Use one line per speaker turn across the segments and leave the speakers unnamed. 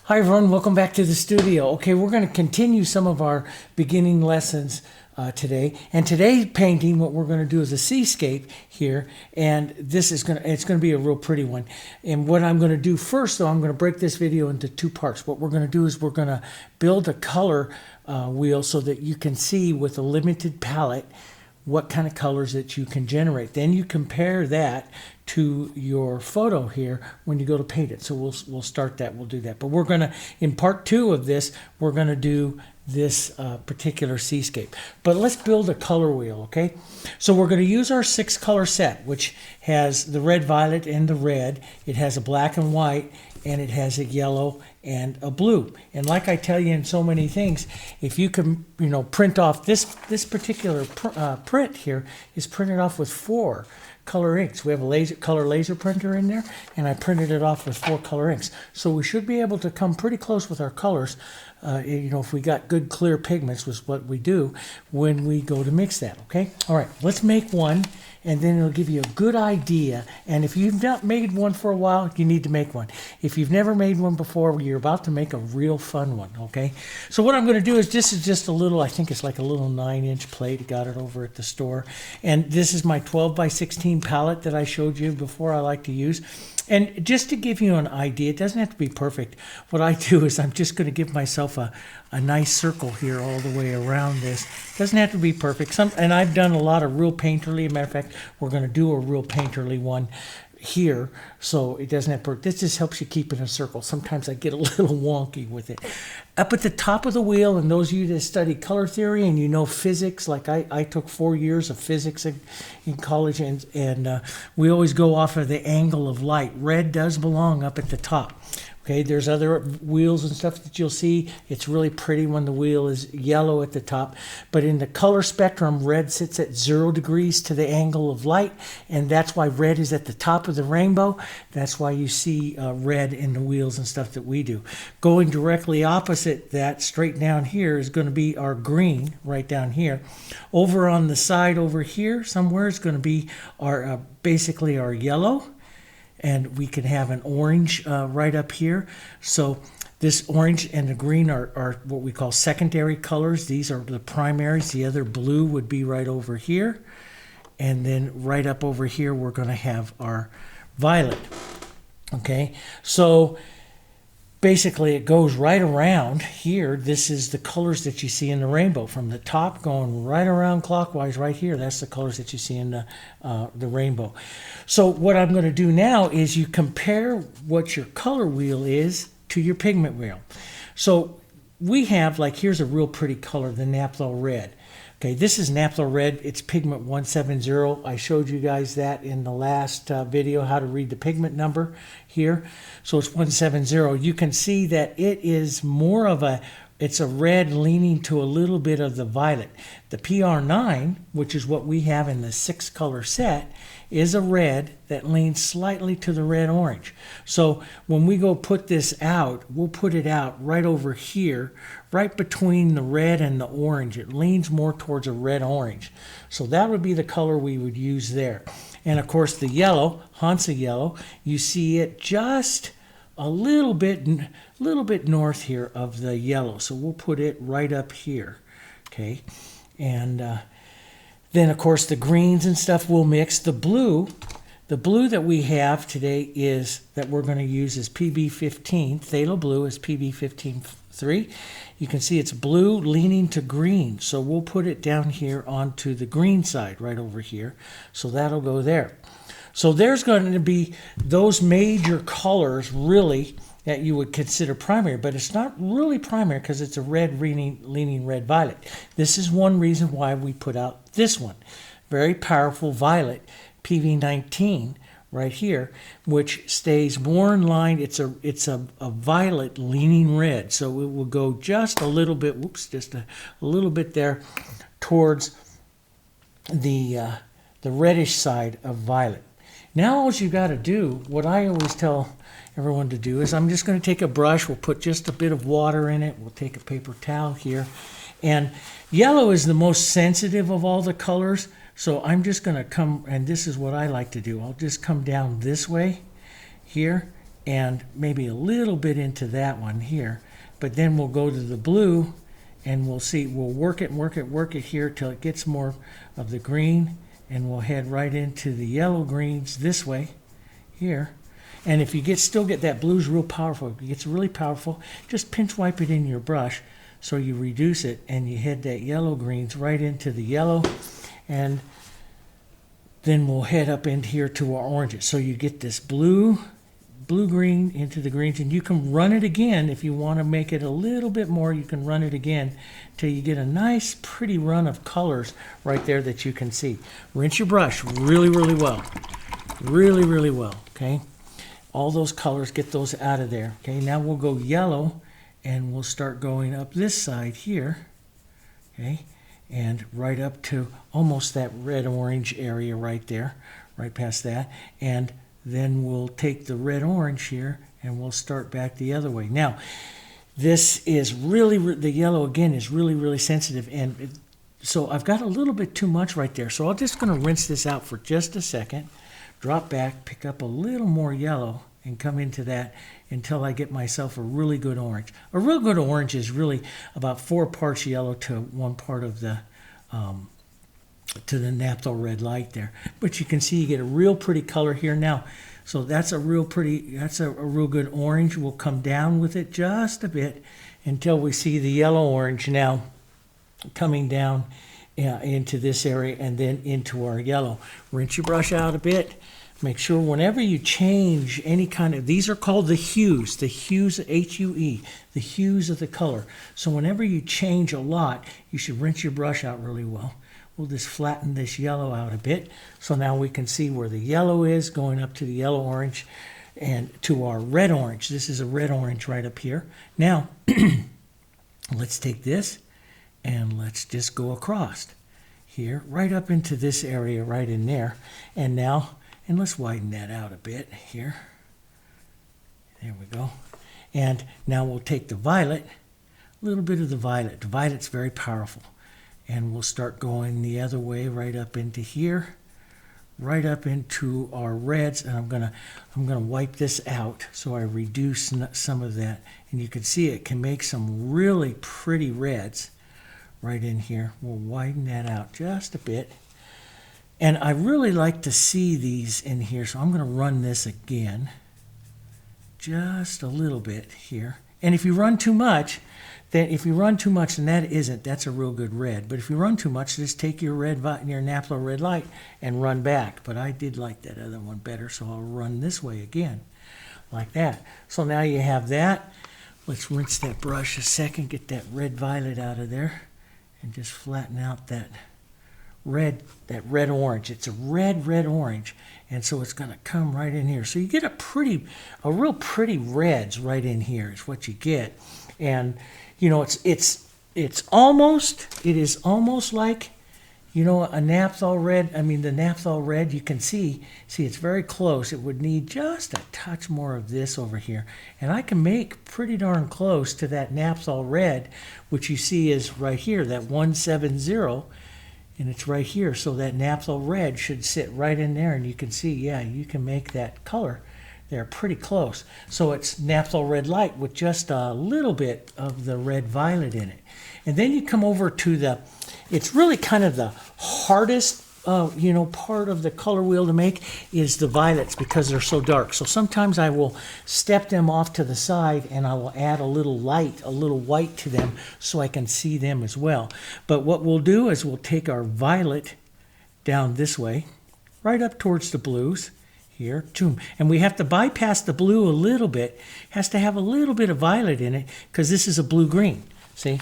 Hi everyone, welcome back to the studio. Okay, we're going to continue some of our beginning lessons today. And today's painting, what we're going to do is a seascape here, and it's going to be a real pretty one. And what I'm going to do first, though, I'm going to break this video into two parts. What we're going to do is we're going to build a color wheel so that you can see with a limited palette what kind of colors that you can generate. Then you compare that to your photo here when you go to paint it. So we'll start that, we'll do that. But we're gonna, in part two of this, we're gonna do this particular seascape. But let's build a color wheel, okay? So we're gonna use our 6-color set, which has the red, violet, and the red. It has a black and white, and it has a yellow and a blue. And like I tell you in so many things, if you can, print off this particular print here is printed off with 4 color inks. We have a color laser printer in there, and I printed it off with 4 color inks. So we should be able to come pretty close with our colors, if we got good clear pigments, was what we do when we go to mix that, okay? All right, let's make one, and then it'll give you a good idea. And if you've not made one for a while, you need to make one. If you've never made one before, you're about to make a real fun one, okay? So what I'm going to do is, this is just a little, I think it's like a little 9-inch plate. I got it over at the store. And this is my 12 by 16 palette that I showed you before I like to use. And just to give you an idea, it doesn't have to be perfect. What I do is I'm just going to give myself a nice circle here all the way around this. It doesn't have to be perfect. And I've done a lot of real painterly. As a matter of fact, we're going to do a real painterly one here, so it doesn't have to. This just helps you keep it in a circle. Sometimes I get a little wonky with it. Up at the top of the wheel, and those of you that study color theory and you know physics, like I took 4 years of physics in college, and we always go off of the angle of light. Red does belong up at the top. Okay, there's other wheels and stuff that you'll see. It's really pretty when the wheel is yellow at the top. But in the color spectrum, red sits at 0 degrees to the angle of light. And that's why red is at the top of the rainbow. That's why you see red in the wheels and stuff that we do. Going directly opposite that, straight down here, is going to be our green, right down here. Over on the side over here, somewhere, is going to be our basically our yellow. And we can have an orange right up here. So this orange and the green are what we call secondary colors. These are the primaries. The other blue would be right over here. And then right up over here, we're going to have our violet. Okay, so basically it goes right around here. This is the colors that you see in the rainbow, from the top going right around clockwise right here. That's the colors that you see in the rainbow. So what I'm going to do now is you compare what your color wheel is to your pigment wheel. So we have, like, here's a real pretty color, the Naphthol Red. Okay, this is Naphthol Red. It's pigment 170. I showed you guys that in the last video, how to read the pigment number here. So it's 170. You can see that it is more of it's a red leaning to a little bit of the violet. The PR9, which is what we have in the 6-color set, is a red that leans slightly to the red-orange. So when we go put this out, we'll put it out right over here, right between the red and the orange. It leans more towards a red-orange. So that would be the color we would use there. And of course the yellow, Hansa Yellow, you see it just a little bit north here of the yellow. So we'll put it right up here. Okay, and then of course the greens and stuff will mix. The blue that we have today that we're going to use is PB15. Phthalo Blue is PB15-3. You can see it's blue leaning to green. So we'll put it down here onto the green side right over here. So that'll go there. So there's going to be those major colors really that you would consider primary, but it's not really primary because it's a red leaning red violet. This is one reason why we put out this one. Very powerful violet, PV19 right here, which stays more in line. It's a violet leaning red. So it will go just a little bit, just a little bit there towards the reddish side of violet. Now all you got to do, what I always tell everyone to do, is I'm just going to take a brush. We'll put just a bit of water in it. We'll take a paper towel here. And yellow is the most sensitive of all the colors. So I'm just going to come, and this is what I like to do. I'll just come down this way here and maybe a little bit into that one here. But then we'll go to the blue, and we'll see, we'll work it here till it gets more of the green, and we'll head right into the yellow greens this way here. And if you still get that blue's real powerful, it gets really powerful, just pinch wipe it in your brush so you reduce it, and you head that yellow greens right into the yellow, and then we'll head up in here to our oranges. So you get this blue green into the greens, and you can run it again if you want to make it a little bit more. You can run it again till you get a nice pretty run of colors right there that you can see. Rinse your brush really well, really well. Okay, all those colors, get those out of there. Okay, now we'll go yellow, and we'll start going up this side here. Okay, and right up to almost that red-orange area right there, right past that, and then we'll take the red-orange here, and we'll start back the other way. Now, this is really, the yellow again is really sensitive, and so I've got a little bit too much right there, so I'm just going to rinse this out for just a second, drop back, pick up a little more yellow, and come into that until I get myself a really good orange. A real good orange is really about 4 parts yellow to 1 part of the Naphthol Red Light there. But you can see you get a real pretty color here now. So that's a real pretty, that's a real good orange. We'll come down with it just a bit until we see the yellow orange now coming down into this area and then into our yellow. Rinse your brush out a bit. Make sure whenever you change any kind of, these are called the hues, H-U-E, the hues of the color. So whenever you change a lot, you should rinse your brush out really well. We'll just flatten this yellow out a bit. So now we can see where the yellow is going up to the yellow orange and to our red orange. This is a red orange right up here. Now, let's take this and let's just go across here, right up into this area right in there. And now, and let's widen that out a bit here. There we go. And now we'll take the violet, a little bit of the violet. The violet's very powerful. And we'll start going the other way right up into here, right up into our reds. And I'm gonna wipe this out so I reduce some of that. And you can see it can make some really pretty reds right in here. We'll widen that out just a bit. And I really like to see these in here, so I'm going to run this again just a little bit here. And if you run too much, then that's a real good red. But if you run too much, just take your Naphthol Red Light and run back. But I did like that other one better, so I'll run this way again, like that. So now you have that. Let's rinse that brush a second, get that red violet out of there, and just flatten out that red orange. It's a red orange, and so it's going to come right in here. So you get a real pretty reds right in here is what you get. And you know, it is almost like, you know, a Naphthol red. I mean, the Naphthol red, you can see it's very close. It would need just a touch more of this over here, and I can make pretty darn close to that Naphthol red, which you see is right here, that 170. And it's right here, so that Naphthol red should sit right in there, and you can see, yeah, you can make that color there pretty close. So it's Naphthol Red Light with just a little bit of the red violet in it. And then you come over to it's really kind of the hardest part of the color wheel to make is the violets because they're so dark. So sometimes I will step them off to the side and I will add a little light, a little white to them so I can see them as well. But what we'll do is we'll take our violet down this way, right up towards the blues here, and we have to bypass the blue a little bit. It has to have a little bit of violet in it because this is a blue-green, see?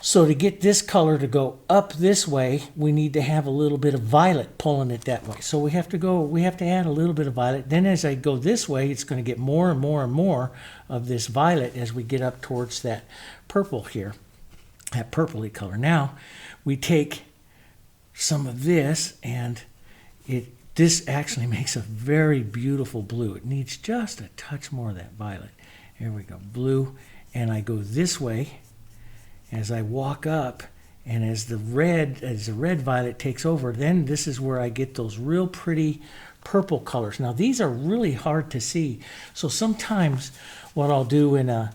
So to get this color to go up this way, we need to have a little bit of violet pulling it that way. So we have to add a little bit of violet. Then as I go this way, it's going to get more and more and more of this violet as we get up towards that purple here, that purpley color. Now we take some of this, and this actually makes a very beautiful blue. It needs just a touch more of that violet. Here we go, blue, and I go this way as I walk up, And as the red violet takes over, then this is where I get those real pretty purple colors. Now these are really hard to see. So sometimes what I'll do in a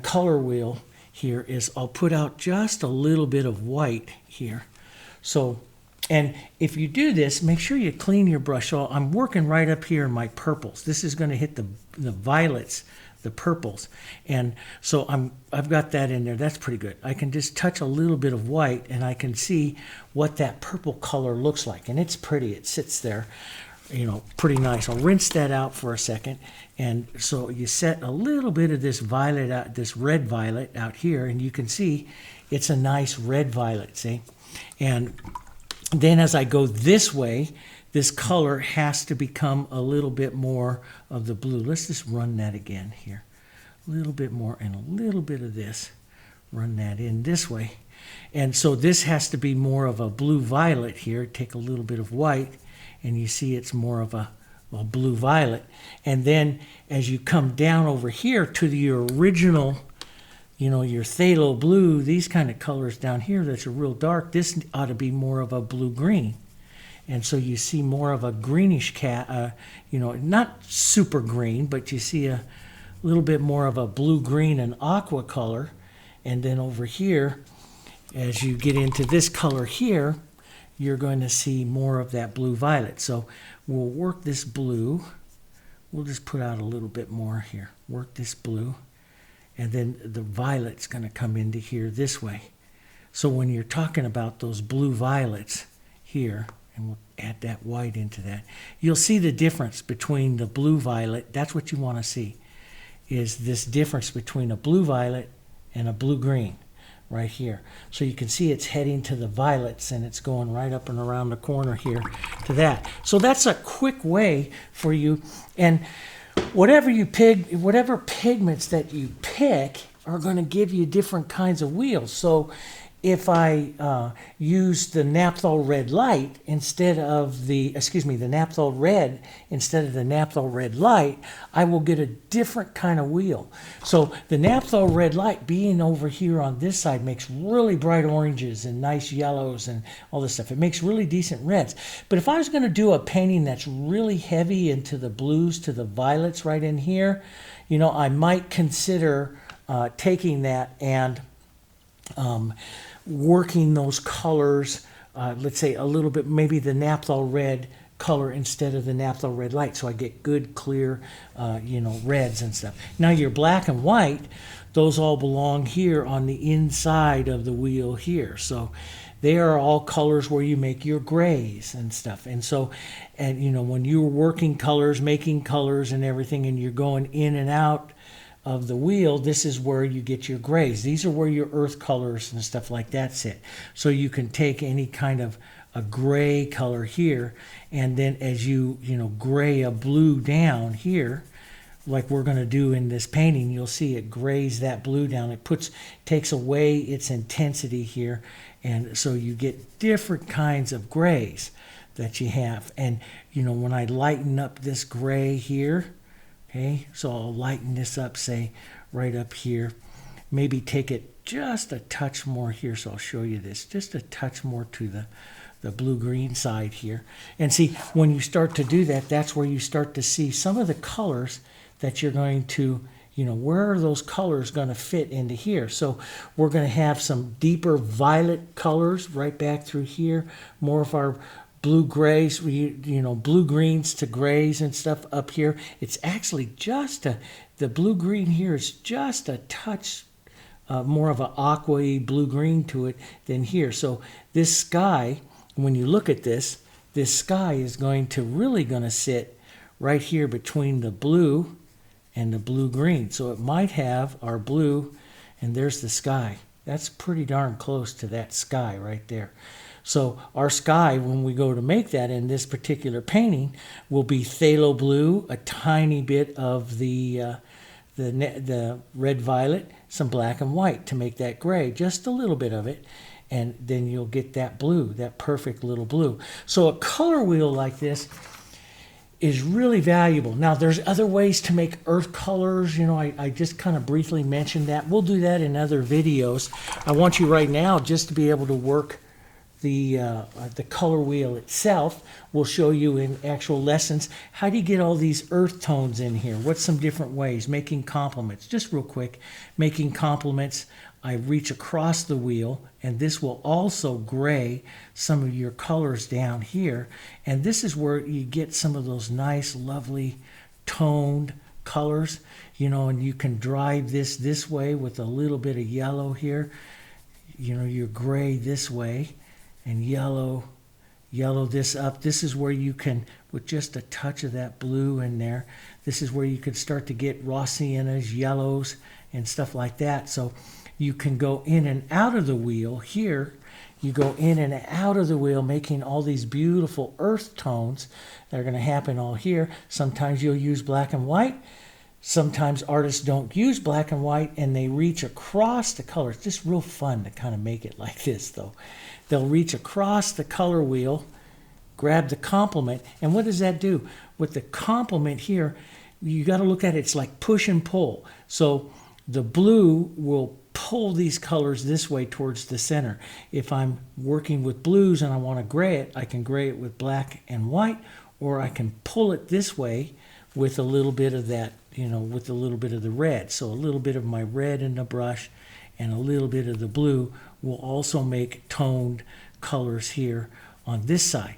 color wheel here is I'll put out just a little bit of white here. So, and if you do this, make sure you clean your brush. So I'm working right up here in my purples. This is going to hit the violets, the purples. And so I've got that in there. That's pretty good. I can just touch a little bit of white and I can see what that purple color looks like. And it's pretty. It sits there, you know, pretty nice. I'll rinse that out for a second. And so you set a little bit of this violet out, this red violet out here, and you can see it's a nice red violet, see? And then as I go this way, this color has to become a little bit more of the blue. Let's just run that again here. A little bit more and a little bit of this. Run that in this way. And so this has to be more of a blue violet here. Take a little bit of white, and you see it's more of a blue violet. And then as you come down over here to your original, you know, your phthalo blue, these kind of colors down here that's a real dark, this ought to be more of a blue green. And so you see more of a greenish you know, not super green, but you see a little bit more of a blue green and aqua color. And then over here, as you get into this color here, you're going to see more of that blue violet. So we'll work this blue. We'll just put out a little bit more here. Work this blue. And then the violet's going to come into here this way. So when you're talking about those blue violets here, and we'll add that white into that, you'll see the difference between the blue violet. That's what you want to see, is this difference between a blue violet and a blue green right here. So you can see it's heading to the violets, and it's going right up and around the corner here to that. So that's a quick way for you. And whatever pigments that you pick are going to give you different kinds of wheels. So if I use the Naphthol Red Light instead of the Naphthol Red instead of the Naphthol Red Light, I will get a different kind of wheel. So the Naphthol Red Light being over here on this side makes really bright oranges and nice yellows and all this stuff. It makes really decent reds. But if I was going to do a painting that's really heavy into the blues to the violets right in here, you know, I might consider taking that and working those colors, let's say a little bit, maybe the Naphthol Red color instead of the Naphthol Red Light, so I get good, clear, you know, reds and stuff. Now your black and white, those all belong here on the inside of the wheel here. So they are all colors where you make your grays and stuff. And so, and you know, when you're working colors, making colors and everything, and you're going in and out of the wheel, this is where you get your grays. These are where your earth colors and stuff like that sit. So you can take any kind of a gray color here, and then as you gray a blue down here, like we're going to do in this painting, you'll see it grays that blue down. It takes away its intensity here, and so you get different kinds of grays that you have. And you know, when I lighten up this gray here, okay, so I'll lighten this up, say, right up here. Maybe take it just a touch more here, so I'll show you this. Just a touch more to the blue-green side here. And see, when you start to do that, that's where you start to see some of the colors that you're going to, you know, where are those colors going to fit into here? So we're going to have some deeper violet colors right back through here, more of our blue grays, you know, blue greens to grays and stuff up here. It's actually just the blue green here is just a touch more of an aqua-y blue green to it than here. So this sky, when you look at this sky is going to sit right here between the blue and the blue green. So it might have our blue, and there's the sky. That's pretty darn close to that sky right there. So our sky, when we go to make that in this particular painting, will be phthalo blue, a tiny bit of the red violet, some black and white to make that gray, just a little bit of it, and then you'll get that blue, that perfect little blue. So a color wheel like this, is really valuable. Now, there's other ways to make earth colors. You know, I just kind of briefly mentioned that. We'll do that in other videos. I want you right now just to be able to work the color wheel itself. We'll show you in actual lessons. How do you get all these earth tones in here? What's some different ways? Making complements. Just real quick, making complements. I reach across the wheel, and this will also gray some of your colors down here. And this is where you get some of those nice, lovely, toned colors, you know, and you can drive this way with a little bit of yellow here. You know, your gray this way, and yellow this up. This is where you can, with just a touch of that blue in there, this is where you can start to get raw siennas, yellows, and stuff like that. So you can go in and out of the wheel here. You go in and out of the wheel, making all these beautiful earth tones that are going to happen all here. Sometimes you'll use black and white. Sometimes artists don't use black and white, and they reach across the color. It's just real fun to kind of make it like this, though. They'll reach across the color wheel, grab the complement, and what does that do? With the complement here, you got to look at it. It's like push and pull. So the blue will pull these colors this way towards the center. If I'm working with blues and I want to gray it, I can gray it with black and white, or I can pull it this way with a little bit of that, you know, with a little bit of the red. So a little bit of my red in the brush and a little bit of the blue will also make toned colors here on this side.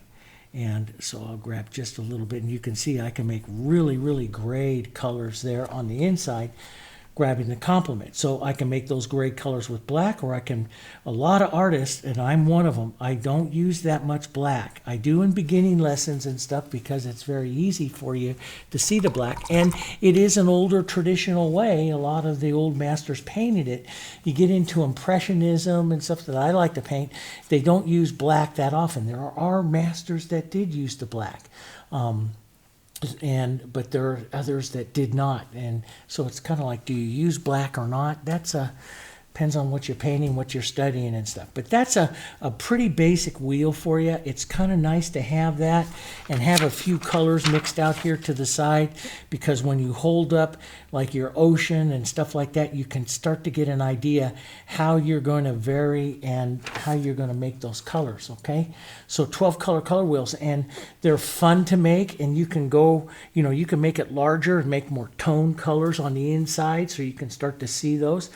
And so I'll grab just a little bit, and you can see I can make really, really grayed colors there on the inside, grabbing the complement. So I can make those gray colors with black, or I can, a lot of artists, and I'm one of them, I don't use that much black. I do in beginning lessons and stuff because it's very easy for you to see the black. And it is an older traditional way. A lot of the old masters painted it. You get into Impressionism and stuff that I like to paint, they don't use black that often. There are masters that did use the black. But there are others that did not, and so it's kind of like, do you use black or not? That's depends on what you're painting, what you're studying and stuff. But that's a pretty basic wheel for you. It's kind of nice to have that and have a few colors mixed out here to the side, because when you hold up like your ocean and stuff like that, you can start to get an idea how you're going to vary and how you're going to make those colors, okay? So 12 color wheels, and they're fun to make, and you can go, you know, you can make it larger and make more tone colors on the inside so you can start to see those.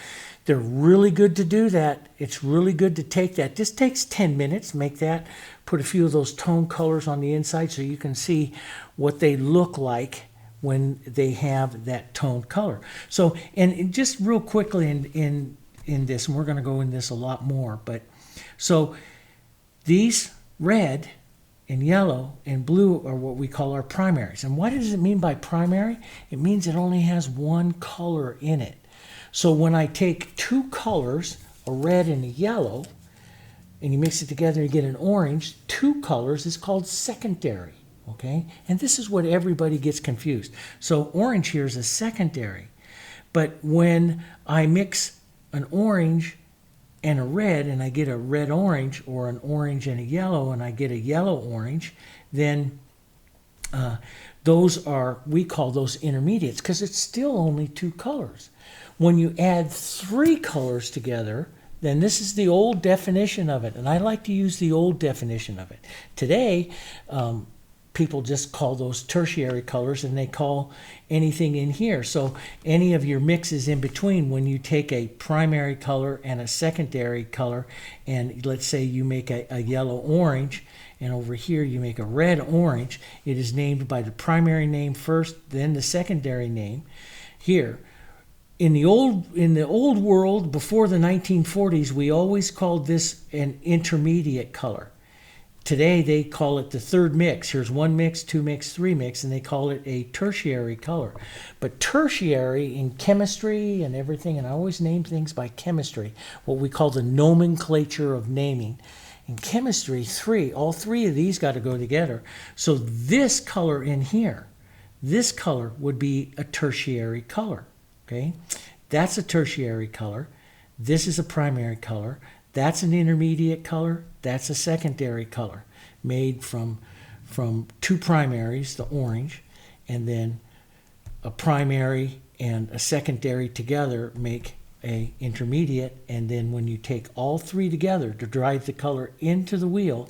They're really good to do that. It's really good to take that. Just takes 10 minutes, make that, put a few of those tone colors on the inside so you can see what they look like when they have that toned color. So, and just real quickly in this, and we're going to go in this a lot more, but so these red and yellow and blue are what we call our primaries. And what does it mean by primary? It means it only has one color in it. So when I take two colors, a red and a yellow, and you mix it together, you get an orange, two colors is called secondary, okay? And this is what everybody gets confused. So orange here is a secondary. But when I mix an orange and a red, and I get a red-orange, or an orange and a yellow, and I get a yellow-orange, then those are, we call those intermediates, because it's still only two colors. When you add three colors together, then this is the old definition of it. And I like to use the old definition of it. Today, people just call those tertiary colors, and they call anything in here. So any of your mixes in between, when you take a primary color and a secondary color, and let's say you make a yellow-orange, and over here you make a red-orange, it is named by the primary name first, then the secondary name. Here, in the old world, before the 1940s, we always called this an intermediate color. Today, they call it the third mix. Here's one mix, two mix, three mix, and they call it a tertiary color. But tertiary in chemistry and everything, and I always name things by chemistry, what we call the nomenclature of naming. In chemistry, all three of these got to go together. So this color in here, this color would be a tertiary color. Okay, that's a tertiary color. This is a primary color. That's an intermediate color. That's a secondary color made from from two primaries, the orange, and then a primary and a secondary together make a intermediate, and then when you take all three together to drive the color into the wheel,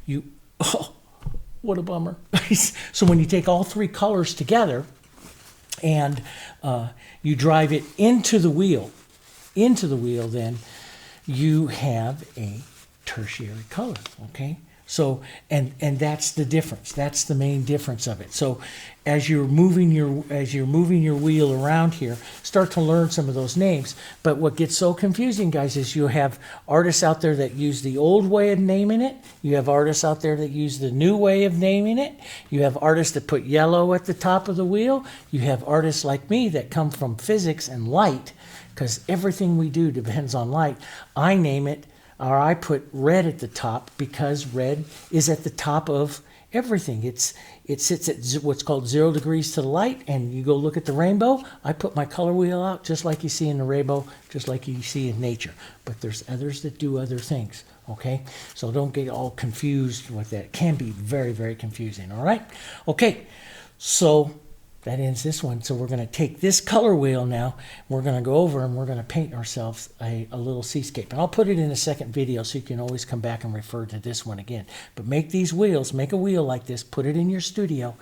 you, oh, what a bummer. So when you take all three colors together and you drive it into the wheel, then you have a tertiary color, okay? So, and that's the difference. That's the main difference of it. So as you're moving your wheel around here, start to learn some of those names. But what gets so confusing, guys, is you have artists out there that use the old way of naming it. You have artists out there that use the new way of naming it. You have artists that put yellow at the top of the wheel. You have artists like me that come from physics and light, because everything we do depends on light. I name it, or I put red at the top because red is at the top of everything. It sits at what's called 0 degrees to the light, and you go look at the rainbow. I put my color wheel out just like you see in the rainbow, just like you see in nature. But there's others that do other things, okay? So don't get all confused with that. It can be very, very confusing, all right? Okay, so that ends this one. So we're going to take this color wheel now. We're going to go over and we're going to paint ourselves a little seascape. And I'll put it in a second video so you can always come back and refer to this one again. But make these wheels, make a wheel like this, put it in your studio,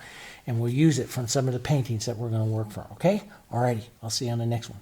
and we'll use it from some of the paintings that we're going to work from, okay? Alrighty, I'll see you on the next one.